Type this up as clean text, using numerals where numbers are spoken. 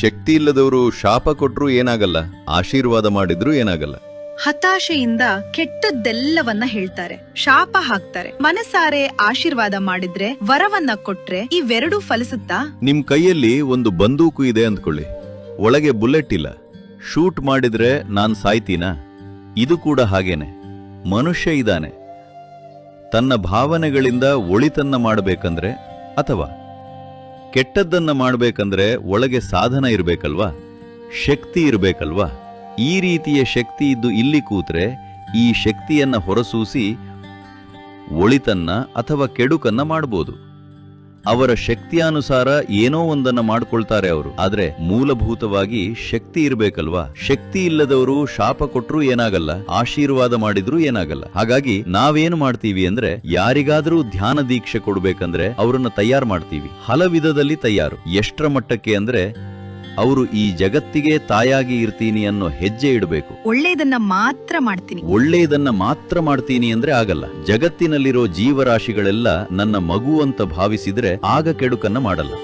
ಶಕ್ತಿ ಇಲ್ಲದವರು ಶಾಪ ಕೊಟ್ರು ಏನಾಗಲ್ಲ, ಆಶೀರ್ವಾದ ಮಾಡಿದ್ರು ಏನಾಗಲ್ಲ. ಹತಾಶೆಯಿಂದ ಕೆಟ್ಟದ್ದೆಲ್ಲವನ್ನ ಹೇಳ್ತಾರೆ, ಶಾಪ ಹಾಕ್ತಾರೆ. ಮನಸಾರೆ ಆಶೀರ್ವಾದ ಮಾಡಿದ್ರೆ, ವರವನ್ನ ಕೊಟ್ರೆ ಇವೆರಡೂ ಫಲಿಸುತ್ತಾ? ನಿಮ್ ಕೈಯಲ್ಲಿ ಒಂದು ಬಂದೂಕು ಇದೆ ಅಂದ್ಕೊಳ್ಳಿ, ಒಳಗೆ ಬುಲೆಟ್ ಇಲ್ಲ. ಶೂಟ್ ಮಾಡಿದ್ರೆ ನಾನ್ ಸಾಯ್ತೀನಾ? ಇದು ಕೂಡ ಹಾಗೇನೆ. ಮನುಷ್ಯ ಇದ್ದಾನೆ, ತನ್ನ ಭಾವನೆಗಳಿಂದ ಒಳಿತನ್ನ ಮಾಡಬೇಕಂದ್ರೆ ಅಥವಾ ಕೆಟ್ಟದ್ದನ್ನ ಮಾಡಬೇಕಂದ್ರೆ ಒಳಗೆ ಸಾಧನ ಇರಬೇಕಲ್ವಾ, ಶಕ್ತಿ ಇರಬೇಕಲ್ವಾ? ಈ ರೀತಿಯ ಶಕ್ತಿ ಇದ್ದು ಇಲ್ಲಿ ಕೂತ್ರೆ ಈ ಶಕ್ತಿಯನ್ನ ಹೊರಸೂಸಿ ಒಳಿತನ್ನ ಅಥವಾ ಕೆಡುಕನ್ನ ಮಾಡಬಹುದು. ಅವರ ಶಕ್ತಿಯಾನುಸಾರ ಏನೋ ಒಂದನ್ನ ಮಾಡ್ಕೊಳ್ತಾರೆ ಅವರು. ಆದ್ರೆ ಮೂಲಭೂತವಾಗಿ ಶಕ್ತಿ ಇರಬೇಕಲ್ವಾ? ಶಕ್ತಿ ಇಲ್ಲದವರು ಶಾಪ ಕೊಟ್ರೂ ಏನಾಗಲ್ಲ, ಆಶೀರ್ವಾದ ಮಾಡಿದ್ರೂ ಏನಾಗಲ್ಲ. ಹಾಗಾಗಿ ನಾವೇನು ಮಾಡ್ತೀವಿ ಅಂದ್ರೆ, ಯಾರಿಗಾದ್ರೂ ಧ್ಯಾನ ದೀಕ್ಷೆ ಕೊಡ್ಬೇಕಂದ್ರೆ ಅವರನ್ನ ತಯಾರು ಮಾಡ್ತೀವಿ. ಹಲವಿಧದಲ್ಲಿ ತಯಾರು. ಎಷ್ಟರ ಮಟ್ಟಕ್ಕೆ ಅಂದ್ರೆ, ಅವರು ಈ ಜಗತ್ತಿಗೆ ತಾಯಾಗಿ ಇರ್ತೀನಿ ಅನ್ನೋ ಹೆಜ್ಜೆ ಇಡಬೇಕು. ಒಳ್ಳೆಯದನ್ನ ಮಾತ್ರ ಮಾಡ್ತೀನಿ. ಒಳ್ಳೆಯದನ್ನ ಮಾತ್ರ ಮಾಡ್ತೀನಿ ಅಂದ್ರೆ ಆಗಲ್ಲ. ಜಗತ್ತಿನಲ್ಲಿರೋ ಜೀವರಾಶಿಗಳೆಲ್ಲ ನನ್ನ ಮಗು ಅಂತ ಭಾವಿಸಿದ್ರೆ ಆಗ ಕೆಡುಕನ್ನ ಮಾಡಲ್ಲ.